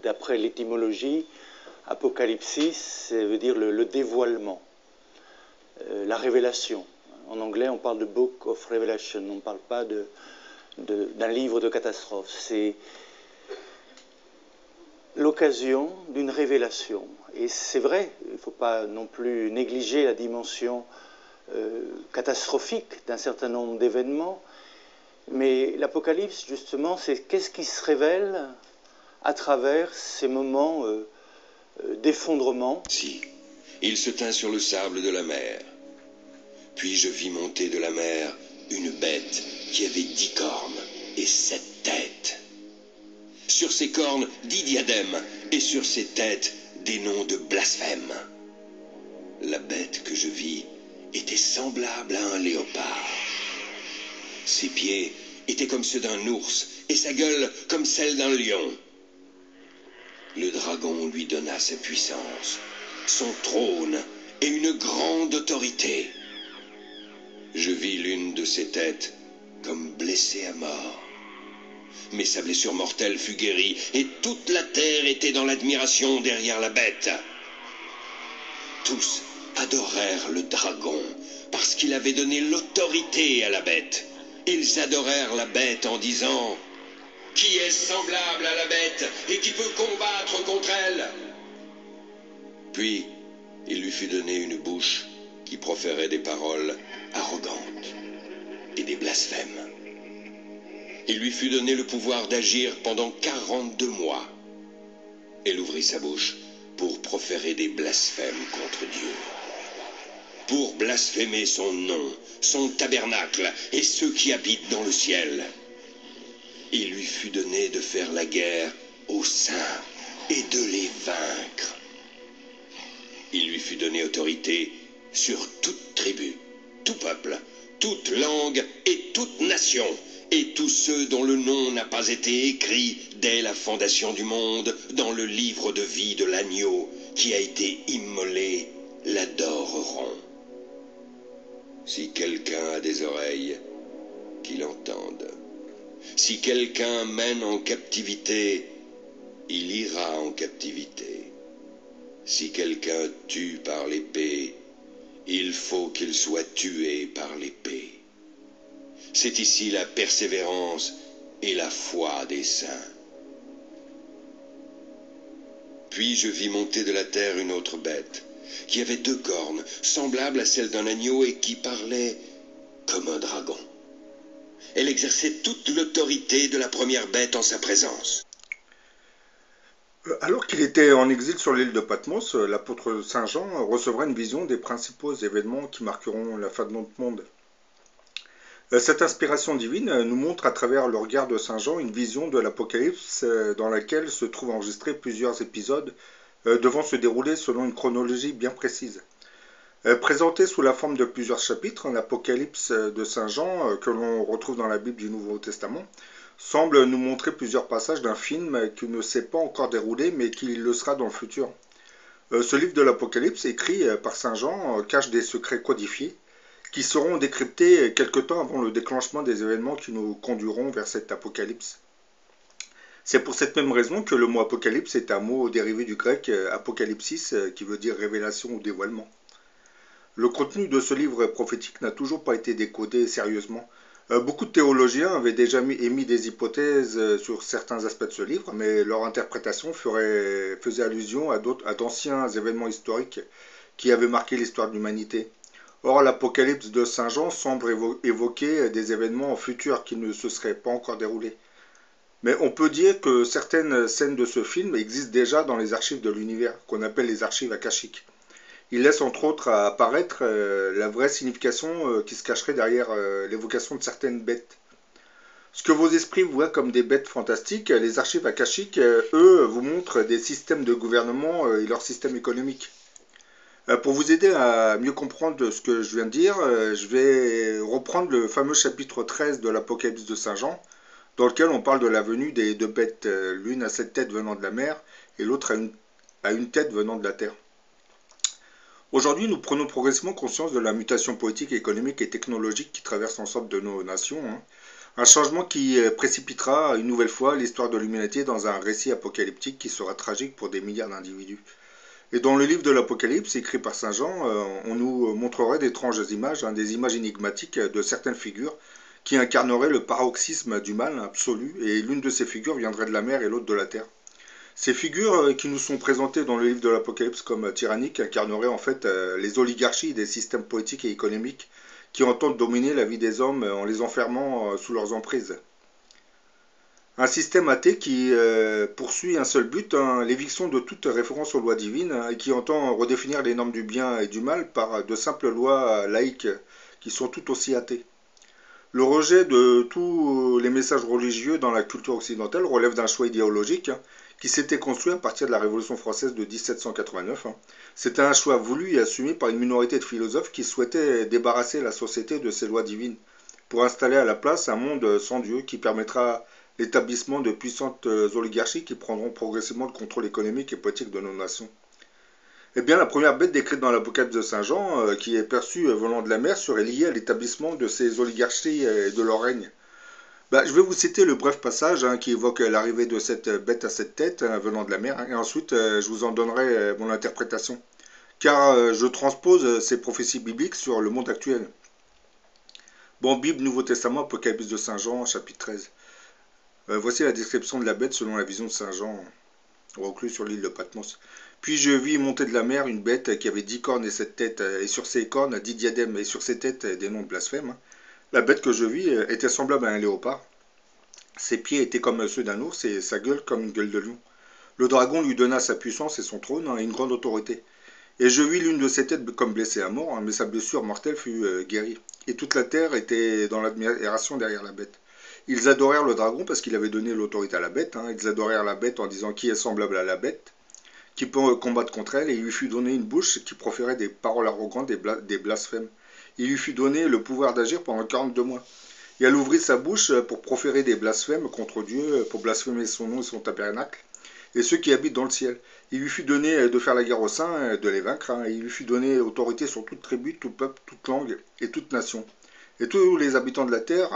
D'après l'étymologie, apocalypsis, ça veut dire le dévoilement, la révélation. En anglais, on parle de Book of Revelation, on ne parle pas d'un livre de catastrophe. C'est l'occasion d'une révélation. Et c'est vrai, il ne faut pas non plus négliger la dimension catastrophique d'un certain nombre d'événements, mais l'Apocalypse, justement, c'est qu'est-ce qui se révèle à travers ces moments d'effondrement. Si, il se tint sur le sable de la mer. Puis je vis monter de la mer une bête qui avait 10 cornes et 7 têtes. Sur ses cornes 10 diadèmes, et sur ses têtes des noms de blasphème. La bête que je vis était semblable à un léopard. Ses pieds étaient comme ceux d'un ours, et sa gueule comme celle d'un lion. Le dragon lui donna sa puissance, son trône et une grande autorité. Je vis l'une de ses têtes comme blessée à mort. Mais sa blessure mortelle fut guérie, et toute la terre était dans l'admiration derrière la bête. Tous adorèrent le dragon, parce qu'il avait donné l'autorité à la bête. Ils adorèrent la bête en disant: « Qui est semblable à la bête et qui peut combattre contre elle ?» Puis, il lui fut donné une bouche qui proférait des paroles arrogantes et des blasphèmes. Il lui fut donné le pouvoir d'agir pendant 42 mois. Elle ouvrit sa bouche pour proférer des blasphèmes contre Dieu, pour blasphémer son nom, son tabernacle et ceux qui habitent dans le ciel. Il lui fut donné de faire la guerre aux saints et de les vaincre. Il lui fut donné autorité sur toute tribu, tout peuple, toute langue et toute nation, et tous ceux dont le nom n'a pas été écrit dès la fondation du monde dans le livre de vie de l'agneau qui a été immolé l'adoreront. Si quelqu'un a des oreilles, qu'il entende. Si quelqu'un mène en captivité, il ira en captivité. Si quelqu'un tue par l'épée, il faut qu'il soit tué par l'épée. C'est ici la persévérance et la foi des saints. Puis je vis monter de la terre une autre bête, qui avait 2 cornes, semblables à celles d'un agneau et qui parlait comme un dragon. Elle exerçait toute l'autorité de la première bête en sa présence. Alors qu'il était en exil sur l'île de Patmos, l'apôtre Saint Jean recevra une vision des principaux événements qui marqueront la fin de notre monde. Cette inspiration divine nous montre à travers le regard de Saint Jean une vision de l'Apocalypse dans laquelle se trouvent enregistrés plusieurs épisodes devant se dérouler selon une chronologie bien précise. Présenté sous la forme de plusieurs chapitres, l'Apocalypse de Saint Jean, que l'on retrouve dans la Bible du Nouveau Testament, semble nous montrer plusieurs passages d'un film qui ne s'est pas encore déroulé mais qui le sera dans le futur. Ce livre de l'Apocalypse, écrit par Saint Jean, cache des secrets codifiés qui seront décryptés quelque temps avant le déclenchement des événements qui nous conduiront vers cet apocalypse. C'est pour cette même raison que le mot apocalypse est un mot dérivé du grec apocalypsis, qui veut dire révélation ou dévoilement. Le contenu de ce livre prophétique n'a toujours pas été décodé sérieusement. Beaucoup de théologiens avaient déjà émis des hypothèses sur certains aspects de ce livre, mais leur interprétation faisait allusion à d'anciens événements historiques qui avaient marqué l'histoire de l'humanité. Or, l'Apocalypse de Saint Jean semble évoquer des événements futurs qui ne se seraient pas encore déroulés. Mais on peut dire que certaines scènes de ce film existent déjà dans les archives de l'univers, qu'on appelle les archives akashiques. Il laisse entre autres apparaître la vraie signification qui se cacherait derrière l'évocation de certaines bêtes. Ce que vos esprits voient comme des bêtes fantastiques, les archives akashiques, eux, vous montrent des systèmes de gouvernement et leur système économique. Pour vous aider à mieux comprendre ce que je viens de dire, je vais reprendre le fameux chapitre 13 de l'Apocalypse de Saint Jean, dans lequel on parle de la venue des 2 bêtes, l'une à 7 têtes venant de la mer et l'autre à une tête venant de la terre. Aujourd'hui, nous prenons progressivement conscience de la mutation politique, économique et technologique qui traverse l'ensemble de nos nations. Un changement qui précipitera une nouvelle fois l'histoire de l'humanité dans un récit apocalyptique qui sera tragique pour des milliards d'individus. Et dans le livre de l'Apocalypse, écrit par Saint Jean, on nous montrerait d'étranges images, des images énigmatiques de certaines figures qui incarneraient le paroxysme du mal absolu, et l'une de ces figures viendrait de la mer et l'autre de la terre. Ces figures qui nous sont présentées dans le livre de l'Apocalypse comme tyranniques incarneraient en fait les oligarchies des systèmes politiques et économiques qui entendent dominer la vie des hommes en les enfermant sous leurs emprises. Un système athée qui poursuit un seul but, l'éviction de toute référence aux lois divines, et qui entend redéfinir les normes du bien et du mal par de simples lois laïques qui sont tout aussi athées. Le rejet de tous les messages religieux dans la culture occidentale relève d'un choix idéologique qui s'était construit à partir de la Révolution française de 1789. C'était un choix voulu et assumé par une minorité de philosophes qui souhaitaient débarrasser la société de ces lois divines pour installer à la place un monde sans Dieu qui permettra l'établissement de puissantes oligarchies qui prendront progressivement le contrôle économique et politique de nos nations. Eh bien, la première bête décrite dans l'Apocalypse de Saint Jean, qui est perçue venant de la mer, serait liée à l'établissement de ces oligarchies et de leur règne. Je vais vous citer le bref passage qui évoque l'arrivée de cette bête à cette tête venant de la mer, et ensuite je vous en donnerai mon interprétation, car je transpose ces prophéties bibliques sur le monde actuel. Bon, Bible, Nouveau Testament, Apocalypse de Saint Jean, chapitre 13. Voici la description de la bête selon la vision de Saint Jean, reclus sur l'île de Patmos. Puis je vis monter de la mer une bête qui avait 10 cornes et 7 têtes, et sur ses cornes 10 diadèmes, et sur ses têtes des noms de blasphèmes. La bête que je vis était semblable à un léopard. Ses pieds étaient comme ceux d'un ours, et sa gueule comme une gueule de lion. Le dragon lui donna sa puissance et son trône, et une grande autorité. Et je vis l'une de ses têtes comme blessée à mort, mais sa blessure mortelle fut guérie. Et toute la terre était dans l'admiration derrière la bête. Ils adorèrent le dragon parce qu'il avait donné l'autorité à la bête. Ils adorèrent la bête en disant qui est semblable à la bête, qui peut combattre contre elle, et il lui fut donné une bouche qui proférait des paroles arrogantes, des blasphèmes. Il lui fut donné le pouvoir d'agir pendant 42 mois. Et elle ouvrit sa bouche pour proférer des blasphèmes contre Dieu, pour blasphémer son nom et son tabernacle, et ceux qui habitent dans le ciel. Il lui fut donné de faire la guerre aux saints, de les vaincre, et il lui fut donné autorité sur toute tribu, tout peuple, toute langue et toute nation. Et tous les habitants de la terre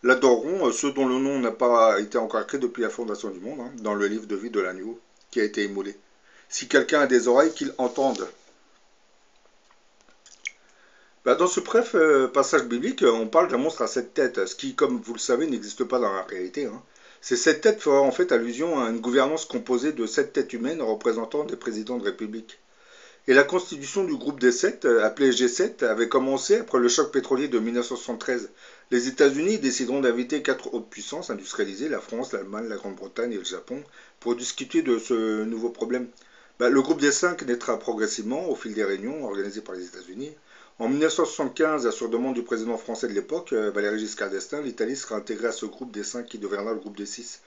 l'adoreront, ceux dont le nom n'a pas été encore écrit depuis la fondation du monde, dans le livre de vie de l'agneau qui a été immolé. Si quelqu'un a des oreilles, qu'il entende. Dans ce bref passage biblique, on parle d'un monstre à 7 têtes, ce qui, comme vous le savez, n'existe pas dans la réalité. Ces 7 têtes feraient en fait allusion à une gouvernance composée de 7 têtes humaines représentant des présidents de république. Et la constitution du groupe des 7, appelé G7, avait commencé après le choc pétrolier de 1973. Les États-Unis décideront d'inviter 4 autres puissances industrialisées, la France, l'Allemagne, la Grande-Bretagne et le Japon, pour discuter de ce nouveau problème. Le groupe des 5 naîtra progressivement au fil des réunions organisées par les États-Unis. En 1975, sur demande du président français de l'époque, Valéry Giscard d'Estaing, l'Italie sera intégrée à ce groupe des 5 qui deviendra le groupe des 6.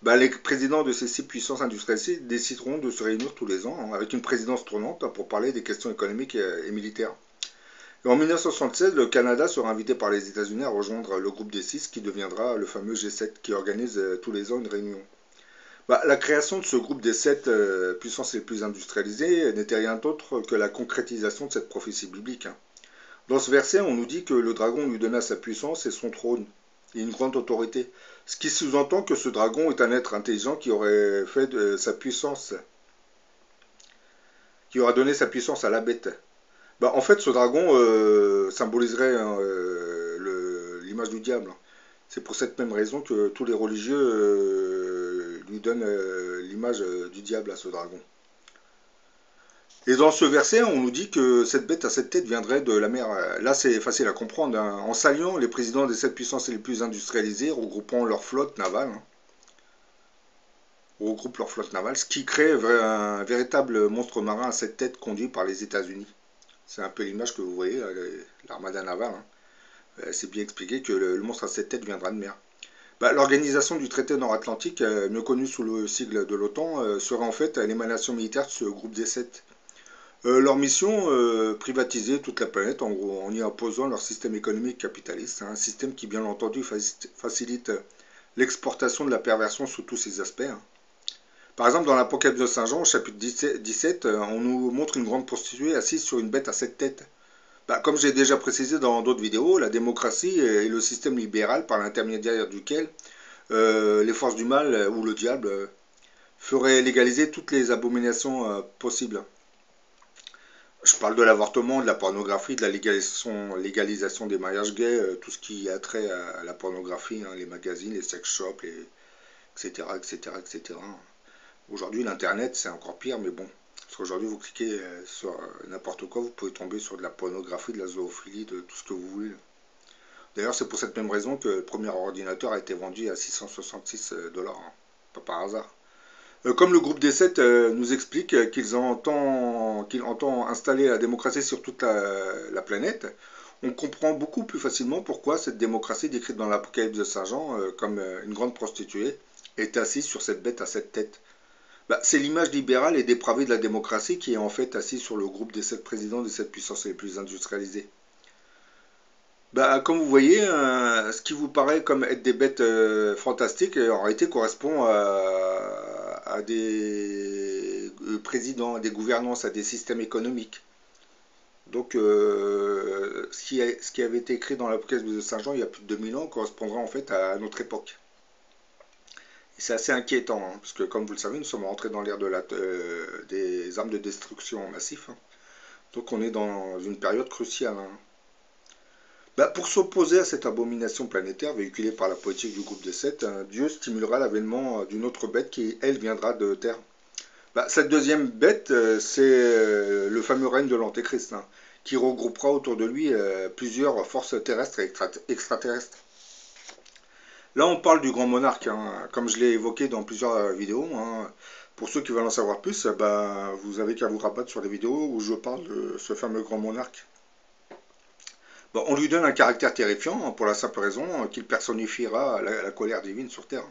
Les présidents de ces 6 puissances industrialisées décideront de se réunir tous les ans avec une présidence tournante pour parler des questions économiques et militaires. Et en 1976, le Canada sera invité par les États-Unis à rejoindre le groupe des 6 qui deviendra le fameux G7 qui organise tous les ans une réunion. La création de ce groupe des 7 puissances les plus industrialisées n'était rien d'autre que la concrétisation de cette prophétie biblique. Dans ce verset, on nous dit que le dragon lui donna sa puissance et son trône, et une grande autorité. Ce qui sous-entend que ce dragon est un être intelligent qui aurait fait de sa puissance, qui aura donné sa puissance à la bête. En fait, ce dragon symboliserait l'image du diable. C'est pour cette même raison que tous les religieux lui donnent l'image du diable à ce dragon. Et dans ce verset, on nous dit que cette bête à 7 têtes viendrait de la mer. Là, c'est facile à comprendre. En s'alliant, les présidents des 7 puissances les plus industrialisées regroupant leur flotte navale, ce qui crée un véritable monstre marin à 7 têtes conduit par les États-Unis. C'est un peu l'image que vous voyez, l'armada navale. C'est bien expliqué que le monstre à 7 têtes viendra de mer. L'organisation du traité nord-atlantique, mieux connue sous le sigle de l'OTAN, sera en fait l'émanation militaire de ce groupe des 7. Leur mission, privatiser toute la planète, en gros, en y imposant leur système économique capitaliste, un système qui, bien entendu, facilite l'exportation de la perversion sous tous ses aspects. Par exemple, dans l'Apocalypse de Saint Jean, au chapitre 17, on nous montre une grande prostituée assise sur une bête à 7 têtes. Comme j'ai déjà précisé dans d'autres vidéos, la démocratie est le système libéral par l'intermédiaire duquel les forces du mal ou le diable feraient légaliser toutes les abominations possibles. Je parle de l'avortement, de la pornographie, de la légalisation des mariages gays, tout ce qui a trait à la pornographie, hein, les magazines, les sex shops, etc., etc., etc. Aujourd'hui, l'Internet, c'est encore pire, mais bon. Parce qu'aujourd'hui, vous cliquez sur n'importe quoi, vous pouvez tomber sur de la pornographie, de la zoophilie, de tout ce que vous voulez. D'ailleurs, c'est pour cette même raison que le premier ordinateur a été vendu à 666 $, hein, pas par hasard. Comme le groupe des 7 nous explique qu'il entend installer la démocratie sur toute la planète, on comprend beaucoup plus facilement pourquoi cette démocratie décrite dans l'Apocalypse de Saint Jean comme une grande prostituée est assise sur cette bête à 7 têtes. C'est l'image libérale et dépravée de la démocratie qui est en fait assise sur le groupe des 7 présidents des 7 puissances les plus industrialisées. Comme vous voyez, ce qui vous paraît comme être des bêtes fantastiques, en réalité correspond à des présidents, à des gouvernances, à des systèmes économiques. Donc, ce qui avait été écrit dans l'Apocalypse de Saint Jean il y a plus de 2000 ans correspondra en fait à notre époque. Et c'est assez inquiétant, hein, parce que comme vous le savez, nous sommes rentrés dans l'ère des armes de destruction massif. Hein. Donc on est dans une période cruciale. Hein. Pour s'opposer à cette abomination planétaire véhiculée par la politique du groupe des 7, Dieu stimulera l'avènement d'une autre bête qui, elle, viendra de terre. Cette deuxième bête, c'est le fameux règne de l'Antéchrist, hein, qui regroupera autour de lui plusieurs forces terrestres et extraterrestres. Là, on parle du grand monarque, hein, comme je l'ai évoqué dans plusieurs vidéos. Hein. Pour ceux qui veulent en savoir plus, vous avez qu'à vous rabattre sur les vidéos où je parle de ce fameux grand monarque. On lui donne un caractère terrifiant pour la simple raison qu'il personnifiera la colère divine sur terre.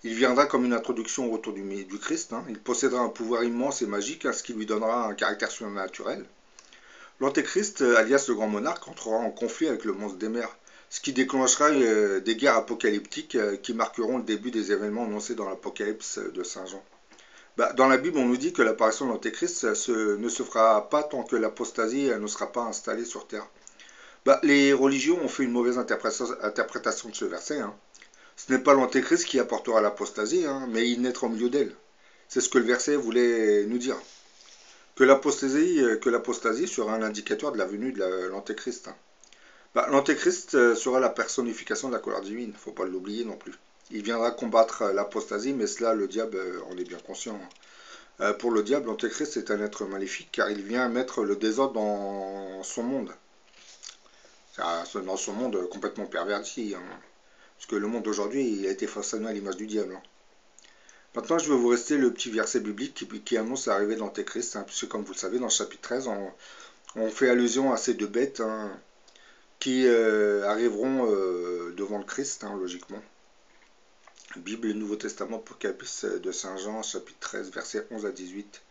Il viendra comme une introduction autour du Christ. Hein. Il possédera un pouvoir immense et magique, ce qui lui donnera un caractère surnaturel. L'Antéchrist, alias le grand monarque, entrera en conflit avec le monstre des mers, ce qui déclenchera des guerres apocalyptiques qui marqueront le début des événements annoncés dans l'Apocalypse de Saint Jean. Dans la Bible, on nous dit que l'apparition de l'Antéchrist ne se fera pas tant que l'apostasie ne sera pas installée sur terre. Les religions ont fait une mauvaise interprétation de ce verset. Hein. Ce n'est pas l'Antéchrist qui apportera l'apostasie, hein, mais il naîtra au milieu d'elle. C'est ce que le verset voulait nous dire. Que l'apostasie sera un indicateur de la venue de l'Antéchrist. Hein. L'Antéchrist sera la personnification de la colère divine, il ne faut pas l'oublier non plus. Il viendra combattre l'apostasie, mais cela, le diable en est bien conscient. Hein. Pour le diable, l'Antéchrist est un être maléfique, car il vient mettre le désordre dans son monde. Dans son monde complètement perverti. Hein. Parce que le monde d'aujourd'hui, il a été façonné à l'image du diable. Hein. Maintenant, je vais vous rester le petit verset biblique qui annonce l'arrivée de l'Antéchrist. Hein, puisque, comme vous le savez, dans le chapitre 13, on fait allusion à ces deux bêtes hein, qui arriveront devant le Christ, hein, logiquement. Bible, Nouveau Testament, Apocalypse de Saint Jean, chapitre 13, versets 11 à 18.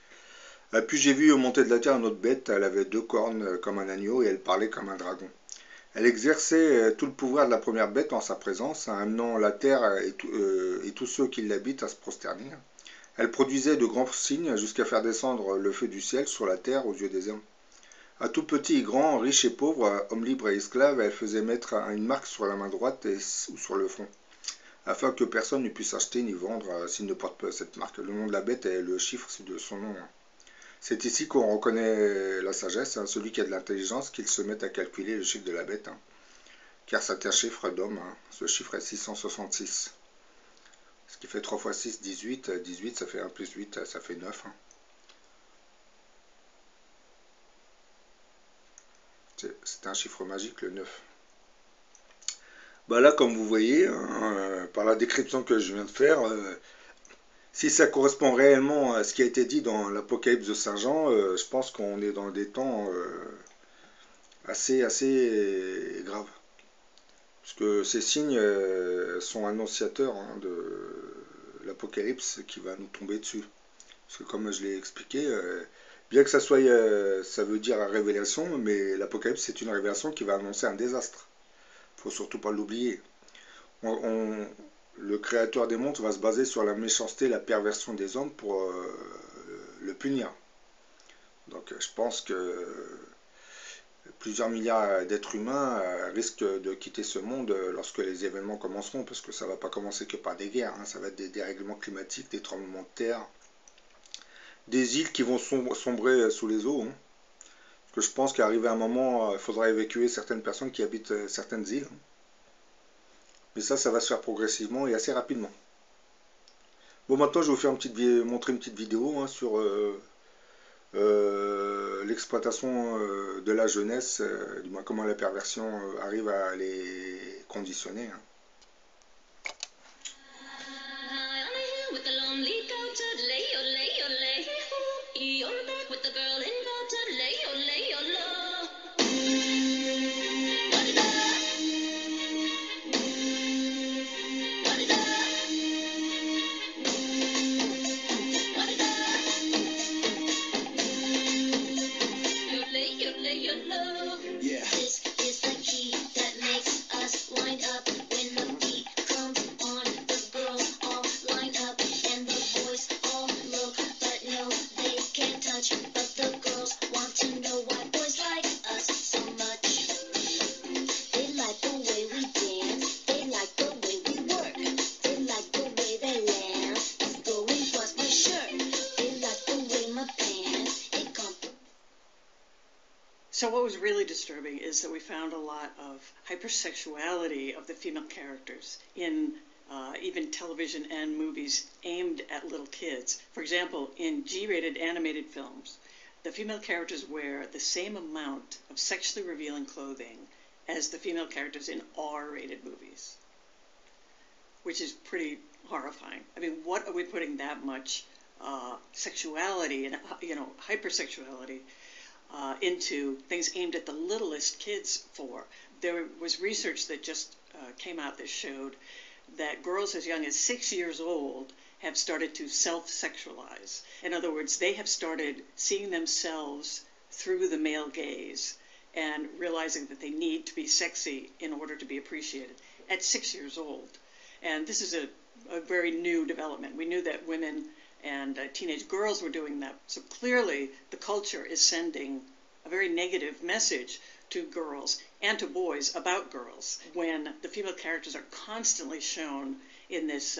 Puis j'ai vu monter de la terre une autre bête, elle avait 2 cornes comme un agneau et elle parlait comme un dragon. Elle exerçait tout le pouvoir de la première bête en sa présence, amenant la terre et tous ceux qui l'habitent à se prosterner. Elle produisait de grands signes jusqu'à faire descendre le feu du ciel sur la terre aux yeux des hommes. À tout petit et grand, riche et pauvre, homme libre et esclave, elle faisait mettre une marque sur la main droite ou sur le front, afin que personne ne puisse acheter ni vendre s'il ne porte pas cette marque. Le nom de la bête est le chiffre de son nom. C'est ici qu'on reconnaît la sagesse, hein, celui qui a de l'intelligence, qu'il se mette à calculer le chiffre de la bête, hein, car c'est un chiffre d'homme, hein, ce chiffre est 666. Ce qui fait 3 x 6, 18, 18 ça fait 1 plus 8, ça fait 9. Hein. C'est un chiffre magique, le 9. Là, comme vous voyez, hein, par la description que je viens de faire, si ça correspond réellement à ce qui a été dit dans l'Apocalypse de Saint Jean, je pense qu'on est dans des temps assez graves. Parce que ces signes sont annonciateurs hein, de l'Apocalypse qui va nous tomber dessus. Parce que comme je l'ai expliqué, bien que ça soit, ça veut dire la révélation, mais l'Apocalypse c'est une révélation qui va annoncer un désastre. Il ne faut surtout pas l'oublier. Le créateur des mondes va se baser sur la méchanceté et la perversion des hommes pour le punir. Donc je pense que plusieurs milliards d'êtres humains risquent de quitter ce monde lorsque les événements commenceront, parce que ça ne va pas commencer que par des guerres, hein, ça va être des dérèglements climatiques, des tremblements de terre, des îles qui vont sombrer sous les eaux. Hein. Parce que je pense qu'arrivé à un moment, il faudra évacuer certaines personnes qui habitent certaines îles. Hein. Mais ça va se faire progressivement et assez rapidement. Bon, maintenant, je vais vous faire montrer une petite vidéo hein, sur l'exploitation de la jeunesse, du moins comment la perversion arrive à les conditionner. Hein. So what was really disturbing is that we found a lot of hypersexuality of the female characters in even television and movies aimed at little kids. For example, in G-rated animated films, the female characters wear the same amount of sexually revealing clothing as the female characters in R-rated movies, which is pretty horrifying. I mean, what are we putting that much sexuality and hypersexuality into things aimed at the littlest kids for? There was research that just came out that showed that girls as young as 6 years old have started to self-sexualize. In other words, they have started seeing themselves through the male gaze and realizing that they need to be sexy in order to be appreciated at 6 years old. And this is a very new development. We knew that women and teenage girls were doing that. So clearly the culture is sending a very negative message to girls and to boys about girls when the female characters are constantly shown in this